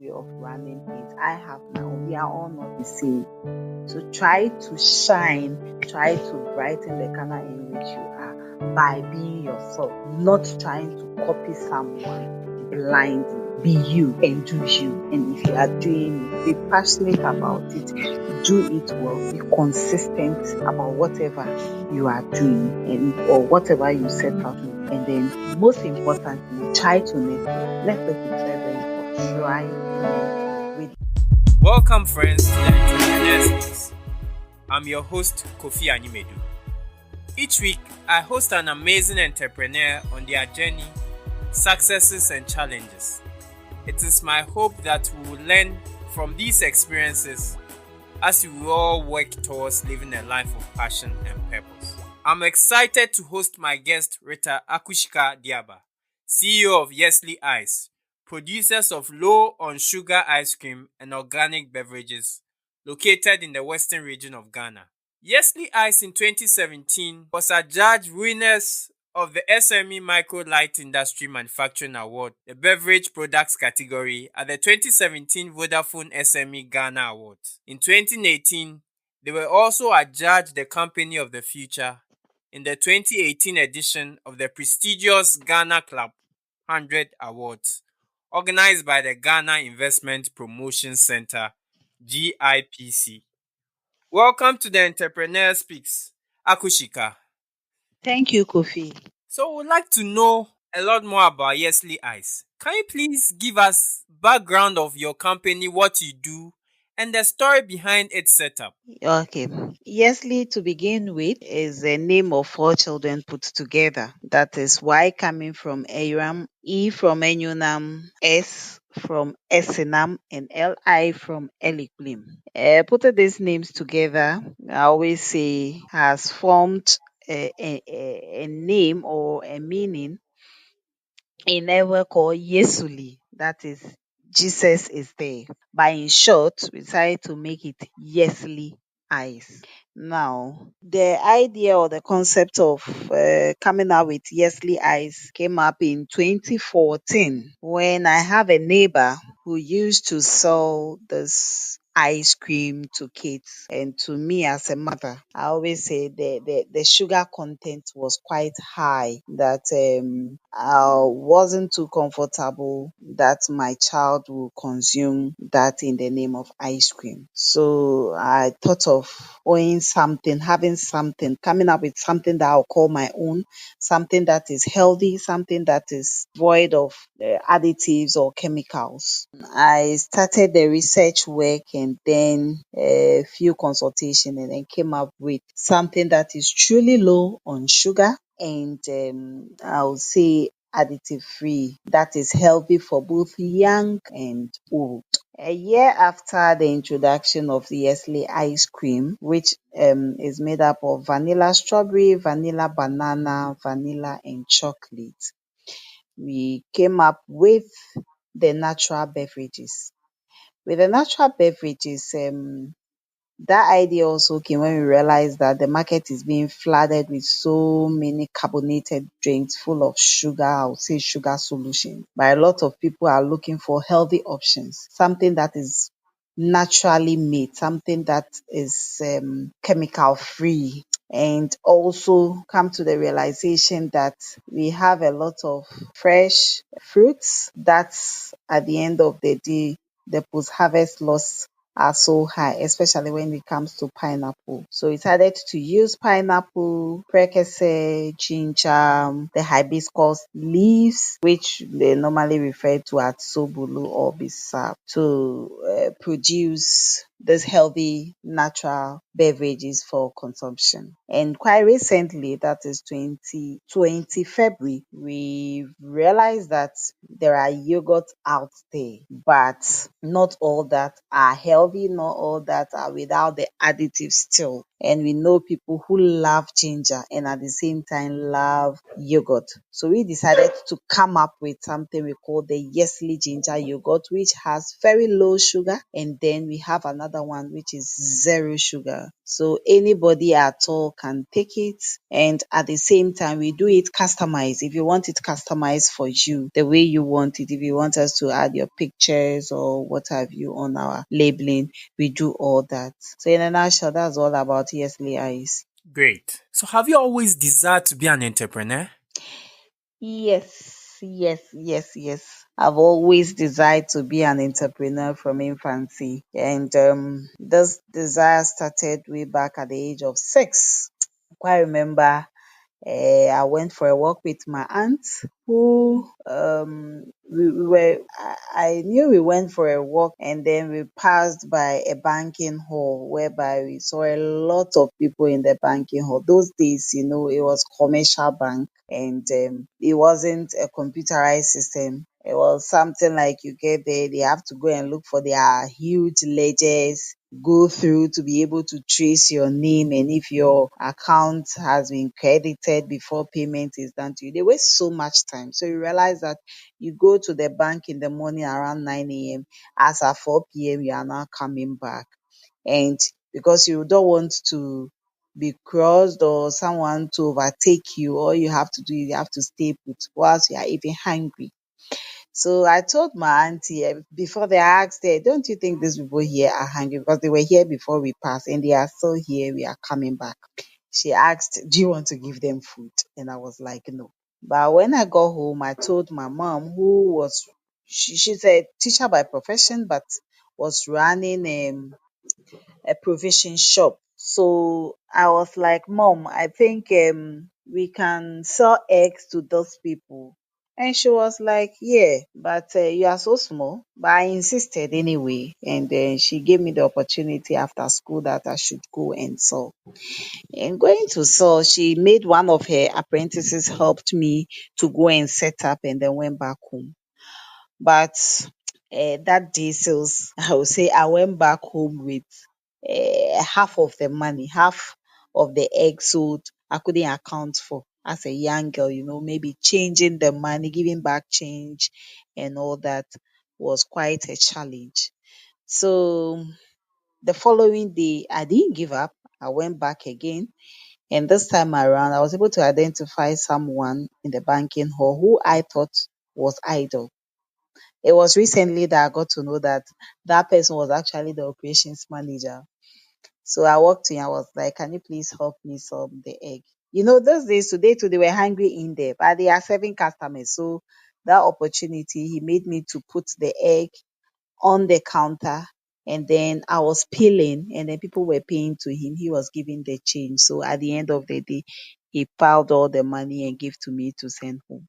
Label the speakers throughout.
Speaker 1: way of running it. I have my own. We are all not the same. So try to shine, try to brighten the color in which you are by being yourself, not trying to copy someone blindly. Be you and do you. And if you are doing it, be passionate about it, do it well, be consistent about whatever you are doing and or whatever you set out to. And then most importantly, try to network. Network is very, very important. Try to network with.
Speaker 2: Welcome, friends, to the Entrepreneurs Space. I'm your host, Kofi Animedu. Each week, I host an amazing entrepreneur on their journey, successes, and challenges. It is my hope that we will learn from these experiences as we all work towards living a life of passion and purpose. I'm excited to host my guest, Rita Aku-Shika Diabah, CEO of Yesli Ice, producers of low on sugar ice cream and organic beverages located in the western region of Ghana. Yesli Ice in 2017 was adjudged winners of the SME Micro Light Industry Manufacturing Award, the Beverage Products category at the 2017 Vodafone SME Ghana Awards. In 2018, they were also adjudged the Company of the Future in the 2018 edition of the prestigious Ghana Club 100 Awards, organized by the Ghana Investment Promotion Center, GIPC. Welcome to the Entrepreneur Speaks, Aku-Shika.
Speaker 1: Thank you, Kofi.
Speaker 2: So we'd like to know a lot more about Yesli Ice. Can you please give us background of your company, what you do, and the story behind its setup?
Speaker 1: Okay. Yesli, to begin with, is a name of 4 children put together. That is Y coming from Aram, E from Enyunam, S from Esinam, and Li from Eliklim. Putting these names together, I always say, has formed a name or a meaning in a word called Yesuli. That is, Jesus is there. But in short, we decided to make it Yesli Ice. Now, the idea or the concept of coming out with Yesli Ice came up in 2014 when I have a neighbor who used to sell this ice cream to kids, and to me as a mother, I always say the sugar content was quite high, that I wasn't too comfortable that my child will consume that in the name of ice cream. So I thought of owning something, having something, coming up with something that I'll call my own, something that is healthy, something that is void of additives or chemicals. I started the research work and then a few consultations, and then came up with something that is truly low on sugar and I would say additive free, that is healthy for both young and old. A year after the introduction of the Yesli ice cream, which is made up of vanilla strawberry, vanilla banana, vanilla and chocolate, we came up with the natural beverages. With the natural beverages, that idea also came when we realized that the market is being flooded with so many carbonated drinks full of sugar, I would say sugar solution. But a lot of people are looking for healthy options, something that is naturally made, something that is chemical free, and also come to the realization that we have a lot of fresh fruits that at the end of the day, the post-harvest loss are so high, especially when it comes to pineapple. So we decided to use pineapple, prekese, ginger, the hibiscus leaves, which they normally refer to as sobulu or bisap, to produce this healthy natural beverages for consumption. And quite recently, that is 2020 February, we realized that there are yogurts out there, but not all that are healthy, not all that are without the additives still. And we know people who love ginger and at the same time love yogurt. So we decided to come up with something we call the Yesli ginger yogurt, which has very low sugar. And then we have another one which is zero sugar. So anybody at all can take it. And at the same time, we do it customized. If you want it customized for you, the way you want it, if you want us to add your pictures or what have you on our labeling, we do all that. So in a nutshell, that's all about Yesli Ice.
Speaker 2: Great. So, have you always desired to be an entrepreneur?
Speaker 1: Yes, yes, yes, yes. I've always desired to be an entrepreneur from infancy. And this desire started way back at the age of 6. I quite remember I went for a walk with my aunt who we were I knew we went for a walk, and then we passed by a banking hall whereby we saw a lot of people in the banking hall. Those days, it was commercial bank, and it wasn't a computerized system. It was something like you get there, they have to go and look for their huge ledgers, go through to be able to trace your name, and if your account has been credited before payment is done to you. They waste so much time. So you realize that you go to the bank in the morning around 9 a.m. As at 4 p.m., you are now coming back. And because you don't want to be crossed or someone to overtake you, all you have to do is you have to stay put whilst you are even hungry. So I told my auntie before they asked her, don't you think these people here are hungry? Because they were here before we passed and they are still here. We are coming back. She asked, do you want to give them food? And I was like, no. But when I got home, I told my mom, she's a teacher by profession, but was running a provision shop. So I was like, Mom, I think we can sell eggs to those people. And she was like, yeah, but you are so small. But I insisted anyway. And then she gave me the opportunity after school that I should go and sell. And going to sell, she made one of her apprentices helped me to go and set up, and then went back home. But that day sales, I would say I went back home with half of the money, half of the egg sold. I couldn't account for as a young girl, maybe changing the money, giving back change and all that was quite a challenge. So the following day, I didn't give up. I went back again. And this time around, I was able to identify someone in the banking hall who I thought was idle. It was recently that I got to know that that person was actually the operations manager. So I walked to him. I was like, can you please help me sell the egg? Those days, today too, they were hungry in there, but they are serving customers. So that opportunity, he made me to put the egg on the counter, and then I was peeling, and then people were paying to him. He was giving the change. So at the end of the day, he piled all the money and gave to me to send home.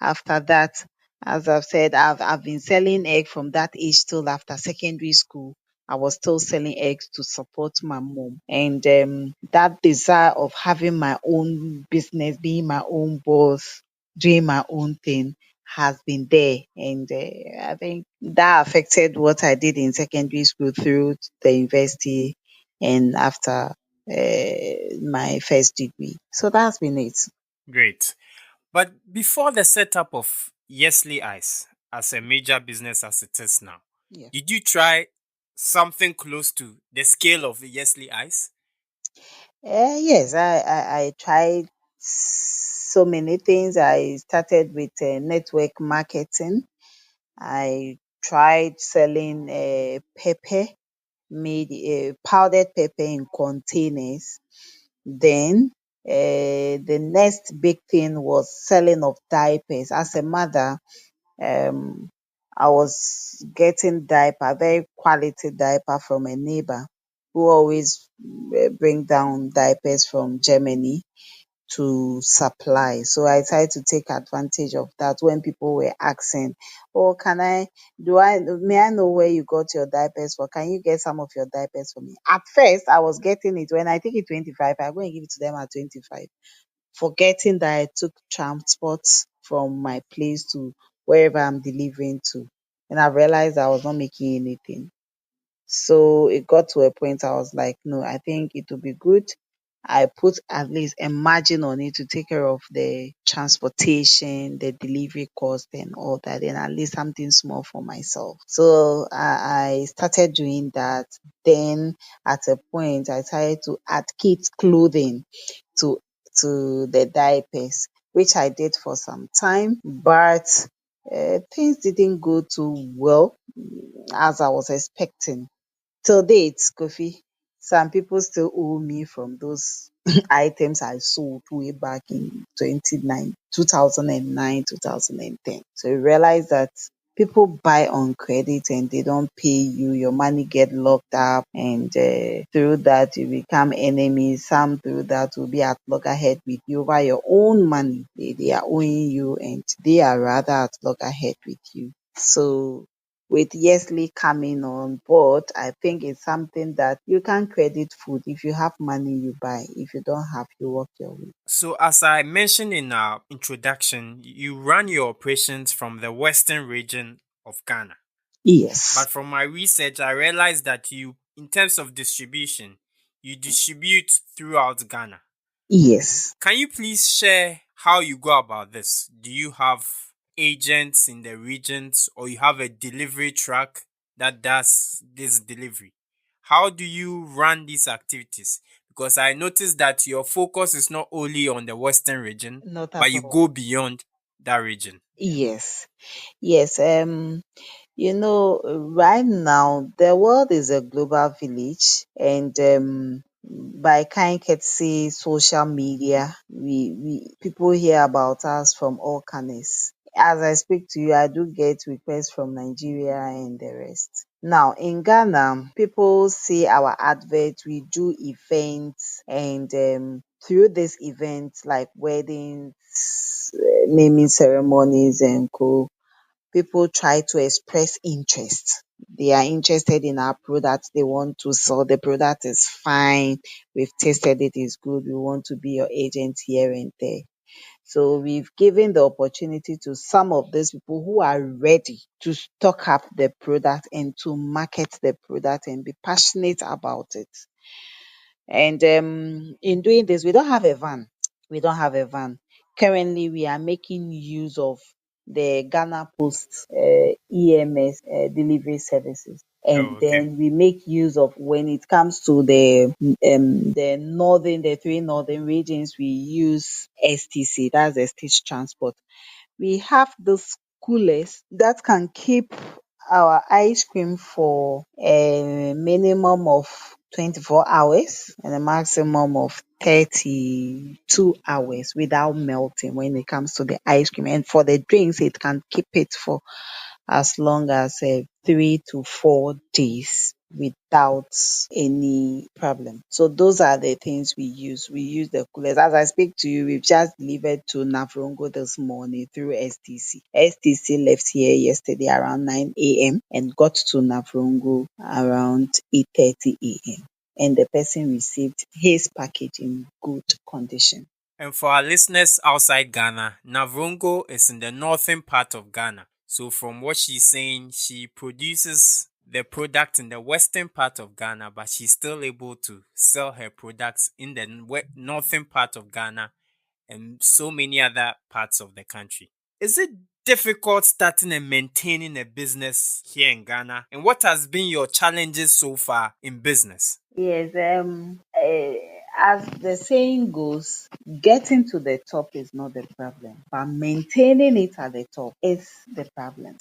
Speaker 1: After that, as I've said, I've been selling egg from that age till after secondary school. I was still selling eggs to support my mom. And that desire of having my own business, being my own boss, doing my own thing has been there. And I think that affected what I did in secondary school through the university and after my first degree. So that's been it.
Speaker 2: Great. But before the setup of Yesli Ice as a major business as it is now,
Speaker 1: Yeah.
Speaker 2: did you try something close to the scale of the Yesli Ice?
Speaker 1: Yes, I tried so many things. I started with network marketing. I tried selling pepper, made powdered pepper in containers. Then the next big thing was selling of diapers. As a mother, um, I was getting diaper, very quality diaper from a neighbor who always bring down diapers from Germany to supply. So I tried to take advantage of that when people were asking, oh, may I know where you got your diapers for? Can you get some of your diapers for me? At first, I was getting it. When I take it 25, I'm going to give it to them at 25, forgetting that I took transport from my place to wherever I'm delivering to. And I realized I was not making anything. So it got to a point I was like, no, I think it would be good I put at least a margin on it to take care of the transportation, the delivery cost, and all that, and at least something small for myself. So I started doing that. Then at a point, I started to add kids' clothing to the diapers, which I did for some time, but things didn't go too well as I was expecting. Till date, Kofi, some people still owe me from those items I sold way back in 2009, 2010. So you realize that people buy on credit and they don't pay you, your money get locked up, and through that you become enemies. Some through that will be at loggerhead with you over your own money. They are owing you and they are rather at loggerhead with you. So with Yesli coming on board, I think it's something that you can credit food. If you have money, you buy. If you don't have, you walk your way.
Speaker 2: So, as I mentioned in our introduction, you run your operations from the western region of Ghana.
Speaker 1: Yes.
Speaker 2: But from my research, I realized that you, in terms of distribution, you distribute throughout Ghana.
Speaker 1: Yes.
Speaker 2: Can you please share how you go about this? Do you have agents in the regions, or you have a delivery truck that does this delivery? How do you run these activities? Because I noticed that your focus is not only on the western region,
Speaker 1: Not
Speaker 2: but
Speaker 1: at
Speaker 2: you
Speaker 1: all.
Speaker 2: go beyond that region.
Speaker 1: Yes. Yes. Right now the world is a global village, and by kind courtesy social media, we people hear about us from all corners. As I speak to you, I do get requests from Nigeria and the rest. Now in Ghana, people see our advert, we do events, and through this events like weddings, naming ceremonies and co, people try to express interest. They are interested in our product. They want to sell. The product is fine. We've tasted it, is good. We want to be your agent here and there. So we've given the opportunity to some of these people who are ready to stock up the product and to market the product and be passionate about it. And in doing this, we don't have a van. We don't have a van. Currently, we are making use of the Ghana Post EMS delivery services.
Speaker 2: Oh,
Speaker 1: And
Speaker 2: okay.
Speaker 1: then we make use of, when it comes to the three northern regions, we use STC, that's the Stitch Transport. We have those coolers that can keep our ice cream for a minimum of 24 hours and a maximum of 32 hours without melting when it comes to the ice cream. And for the drinks, it can keep it for as long as 3 to 4 days without any problem. So those are the things we use. We use the coolers. As I speak to you, we've just delivered to Navrongo this morning through STC. STC left here yesterday around 9 a.m. and got to Navrongo around 8:30 a.m. And the person received his package in good condition.
Speaker 2: And for our listeners outside Ghana, Navrongo is in the northern part of Ghana. So, from what she's saying, she produces the product in the western part of Ghana, but she's still able to sell her products in the northern part of Ghana and so many other parts of the country. Is it difficult starting and maintaining a business here in Ghana? And what has been your challenges so far in business?
Speaker 1: Yes, as the saying goes, getting to the top is not the problem, but maintaining it at the top is the problem.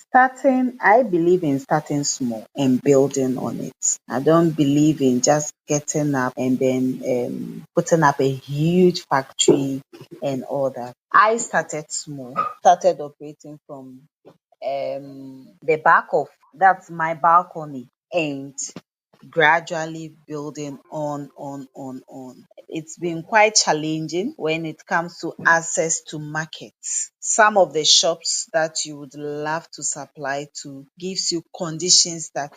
Speaker 1: I believe in starting small and building on it. I don't believe in just getting up and then putting up a huge factory and all that. I started small, started operating from the back of, that's my balcony, and gradually building on. It's been quite challenging when it comes to access to markets. Some of the shops that you would love to supply to gives you conditions that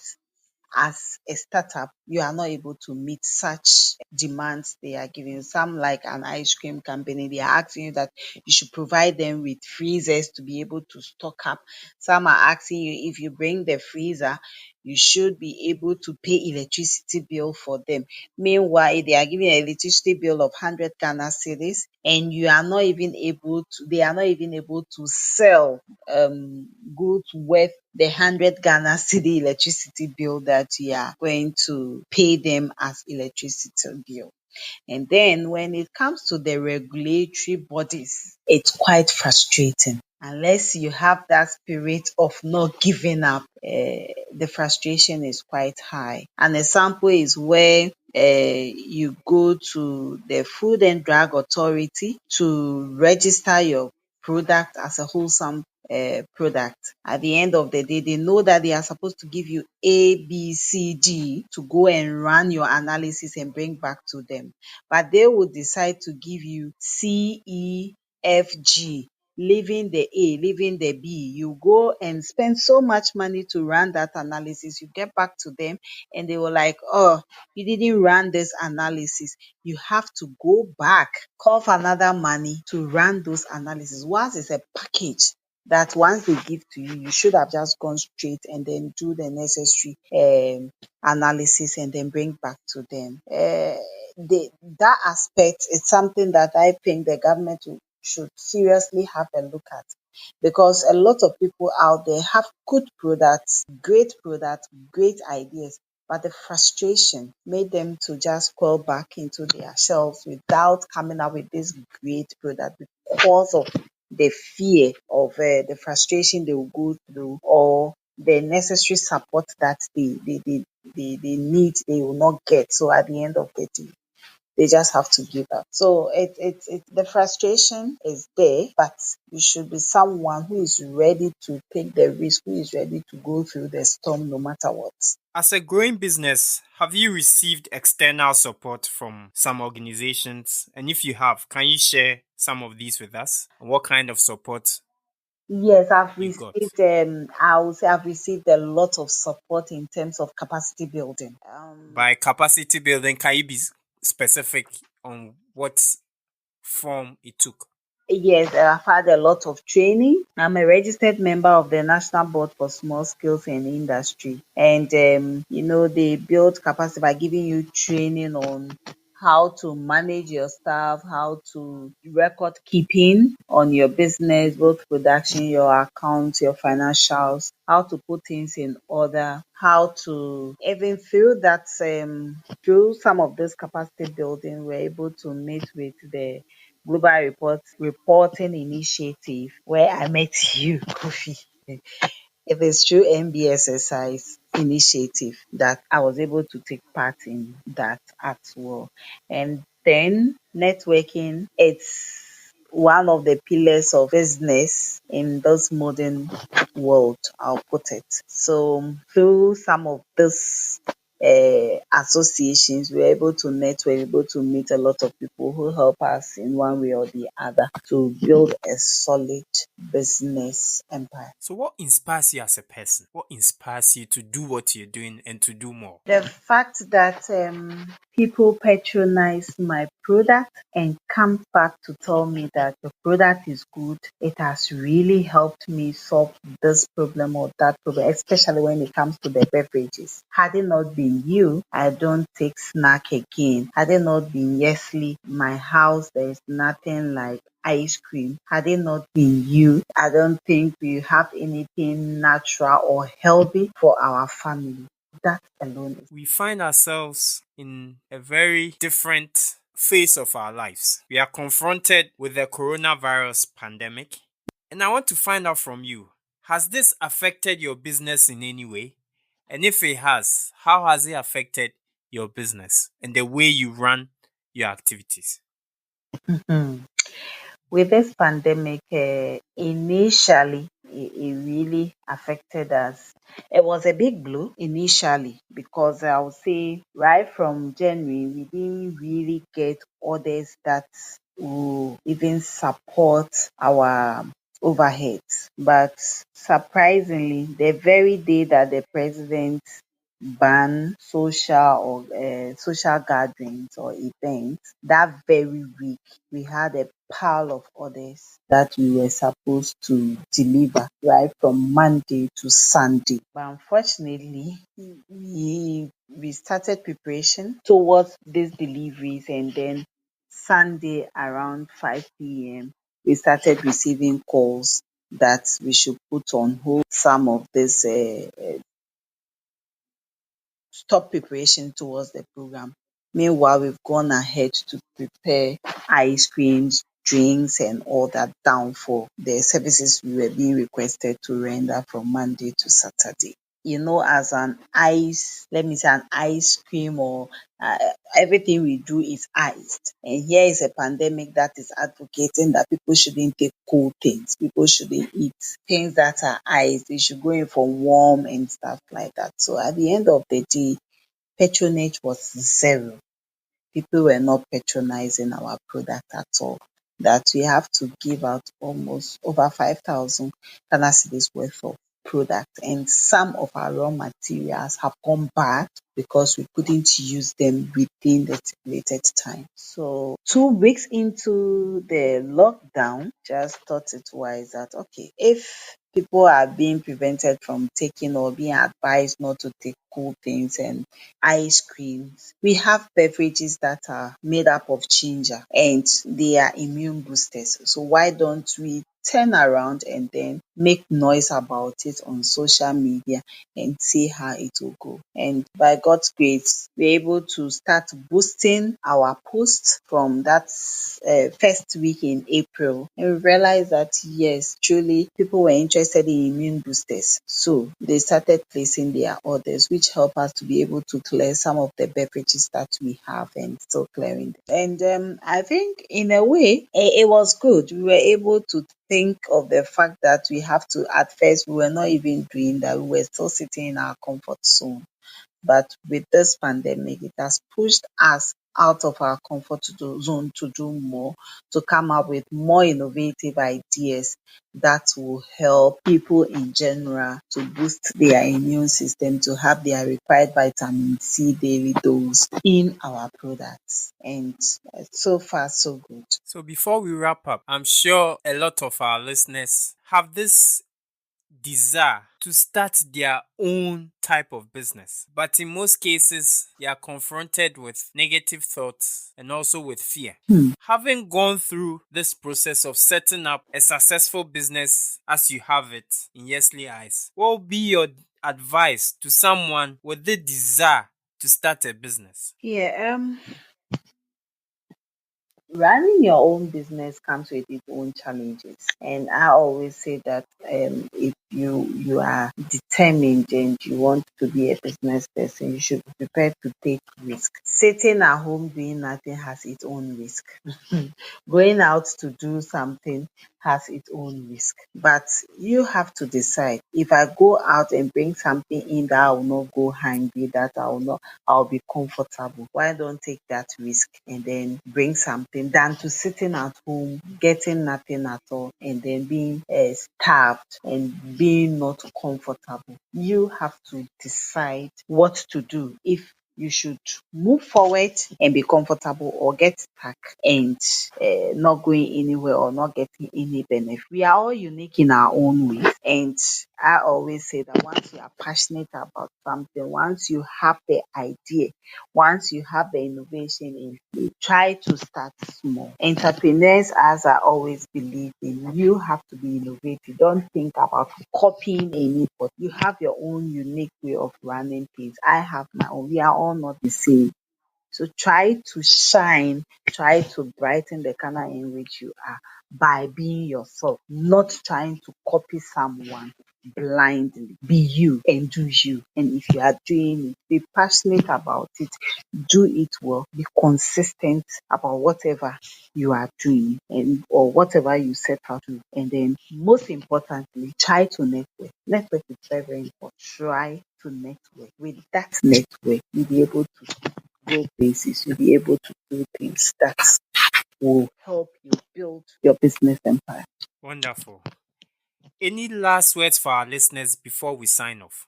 Speaker 1: as a startup, you are not able to meet such demands they are giving. Some, like an ice cream company, they are asking you that you should provide them with freezers to be able to stock up. Some are asking you, if you bring the freezer, you should be able to pay electricity bill for them. Meanwhile, they are giving an electricity bill of 100 Ghana cedis, and you are not even able to, they are not even able to sell goods worth the 100 Ghana cedi electricity bill that you are going to pay them as electricity bill. And then when it comes to the regulatory bodies, it's quite frustrating. Unless you have that spirit of not giving up, the frustration is quite high. An example is where you go to the Food and Drug Authority to register your product as a wholesome product. At the end of the day, they know that they are supposed to give you A, B, C, D to go and run your analysis and bring back to them. But they would decide to give you C, E, F, G, leaving the A, leaving the B. You go and spend so much money to run that analysis. You get back to them and they were like, oh, you didn't run this analysis. You have to go back, cough another money to run those analysis. Once it's a package that once they give to you, you should have just gone straight and then do the necessary analysis and then bring back to them. That aspect is something that I think the government should seriously have a look at, because a lot of people out there have good products, great ideas, but the frustration made them to just crawl back into their shelves without coming up with this great product because of the fear of the frustration they will go through, or the necessary support that they need, they will not get. So at the end of the day, they just have to give up. So the frustration is there, but you should be someone who is ready to take the risk, who is ready to go through the storm no matter what.
Speaker 2: As a growing business, have you received external support from some organizations? And if you have, can you share some of these with us? What kind of support
Speaker 1: Yes, I've
Speaker 2: you got?
Speaker 1: received. I would say I've received a lot of support in terms of capacity building.
Speaker 2: By capacity building, can you be specific on what form it took?
Speaker 1: Yes, I've had a lot of training. I'm a registered member of the National Board for Small Skills and Industry. And, they build capacity by giving you training on how to manage your staff, how to record keeping on your business, both production, your accounts, your financials, how to put things in order, how to even through some of this capacity building, we're able to meet with the Reporting Initiative, where I met you, Kofi. It is through MBSSI's initiative that I was able to take part in that as well. And then networking, it's one of the pillars of business in this modern world, I'll put it. So through some of this associations, we're able to network, able to meet a lot of people who help us in one way or the other to build a solid business empire.
Speaker 2: So, what inspires you as a person? What inspires you to do what you're doing and to do more?
Speaker 1: The fact that people patronize my product and come back to tell me that the product is good, it has really helped me solve this problem or that problem, especially when it comes to the beverages. Had it not been you, I don't take snack again. Had it not been Yesli, my house, there is nothing like ice cream. Had it not been you, I don't think we have anything natural or healthy for our family. That alone is.
Speaker 2: We find ourselves in a very different phase of our lives. We are confronted with the coronavirus pandemic. And I want to find out from you, has this affected your business in any way? And if it has, how has it affected your business and the way you run your activities?
Speaker 1: Mhm. With this pandemic, initially, it really affected us. It was a big blow initially because I would say right from January, we didn't really get orders that will even support our overheads. But surprisingly, the very day that the president ban social gatherings or events, that very week we had a pile of orders that we were supposed to deliver right from Monday to Sunday. But unfortunately, we started preparation towards these deliveries, and then Sunday around 5 p.m. we started receiving calls that we should put on hold some of this stop preparation towards the program. Meanwhile, we've gone ahead to prepare ice creams, drinks, and all that down for the services we were being requested to render from Monday to Saturday. As an ice, let me say an ice cream or uh, everything we do is iced. And here is a pandemic that is advocating that people shouldn't take cold things. People shouldn't eat things that are iced. They should go in for warm and stuff like that. So at the end of the day, patronage was zero. People were not patronizing our product at all. That we have to give out almost over 5,000 Ghana cedis worth of product, and some of our raw materials have gone bad because we couldn't use them within the stipulated time. So 2 weeks into the lockdown, just thought it wise that okay, if people are being prevented from taking or being advised not to take cool things and ice creams. We have beverages that are made up of ginger and they are immune boosters. So why don't we turn around and then make noise about it on social media and see how it will go? And by God's grace, we're able to start boosting our posts from that first week in April. And we realized that yes, truly people were interested in immune boosters. So they started placing their orders, which help us to be able to clear some of the beverages that we have and still clearing them. And I think in a way, it was good. We were able to think of the fact that we have to, at first, we were not even doing that. We were still sitting in our comfort zone. But with this pandemic, it has pushed us out of our comfort zone to do more, to come up with more innovative ideas that will help people in general to boost their immune system, to have their required vitamin C daily dose in our products. And so far, so good.
Speaker 2: So before we wrap up, I'm sure a lot of our listeners have this desire to start their own type of business. But in most cases, they are confronted with negative thoughts and also with fear. Having gone through this process of setting up a successful business as you have it in Yesli Ice, what will be your advice to someone with the desire to start a business?
Speaker 1: Yeah, running your own business comes with its own challenges, and I always say that if you are determined and you want to be a business person, you should be prepared to take risk. Sitting at home doing nothing has its own risk. Going out to do something has its own risk, but you have to decide. If I go out and bring something in that I will not go hungry, that I'll be comfortable. Why don't take that risk and then bring something than to sitting at home, getting nothing at all, and then being starved and being not comfortable? You have to decide what to do. If you should move forward and be comfortable, or get stuck and not going anywhere or not getting any benefit. We are all unique in our own ways, and I always say that once you are passionate about something, once you have the idea, once you have the innovation in you, try to start small. Entrepreneurs, as I always believe in, you have to be innovative. Don't think about copying anybody. You have your own unique way of running things. I have my own. We are all not the same. So try to shine, try to brighten the corner in which you are by being yourself, not trying to copy someone blindly. Be you and do you. And if you are doing it, be passionate about it, do it well, be consistent about whatever you are doing and or whatever you set out to. And then most importantly, try to network. Network is very, very important. Try to network. With that network, you'll be able to go places, you'll be able to do things that will help you build your business empire.
Speaker 2: Wonderful. Any last words for our listeners before we sign off?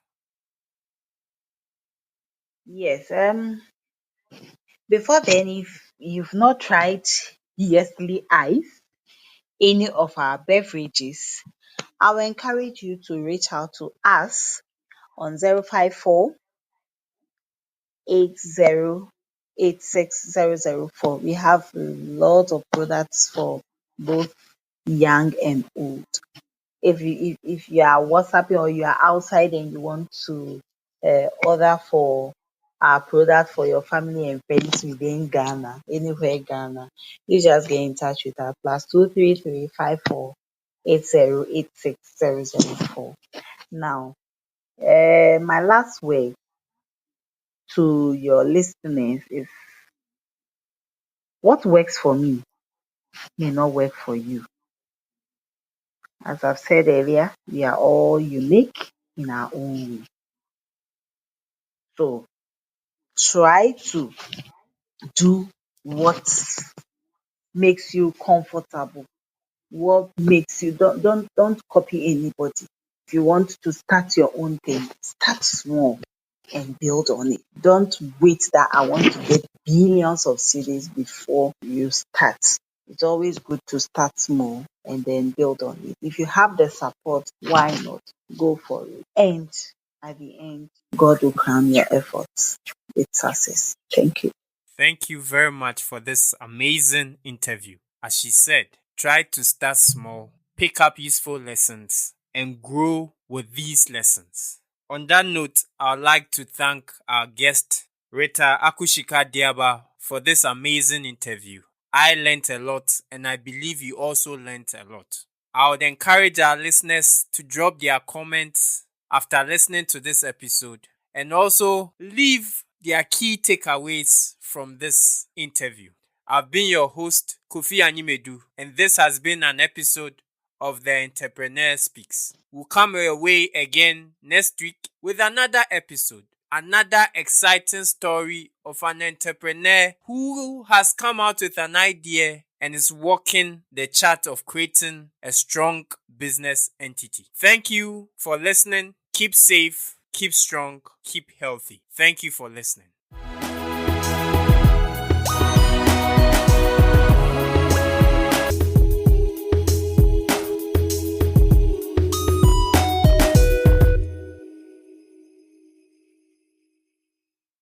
Speaker 1: Yes. Before then, if you've not tried Yesli Ice, any of our beverages, I will encourage you to reach out to us on 054 80 86004. We have a lot of products for both young and old. If you are WhatsApping or you are outside and you want to order for our product for your family and friends within Ghana, anywhere Ghana, you just get in touch with our +2335480860004. Now, my last word to your listeners is what works for me may not work for you. As I've said earlier, we are all unique in our own way. So try to do what makes you comfortable, what makes you don't copy anybody. If you want to start your own thing, start small and build on it. Don't wait that I want to get billions of CDs before you start. It's always good to start small and then build on it. If you have the support, why not? Go for it. And at the end, God will crown your efforts with success. Thank you.
Speaker 2: Thank you very much for this amazing interview. As she said, try to start small, pick up useful lessons, and grow with these lessons. On that note, I'd like to thank our guest, Rita Aku-Shika Diabah, for this amazing interview. I learned a lot, and I believe you also learned a lot. I would encourage our listeners to drop their comments after listening to this episode and also leave their key takeaways from this interview. I've been your host, Kofi Animedu, and this has been an episode of The Entrepreneur Speaks. We'll come your way again next week with another episode, another exciting story of an entrepreneur who has come out with an idea and is walking the chart of creating a strong business entity. Thank you for listening. Keep safe, keep strong, keep healthy. Thank you for listening.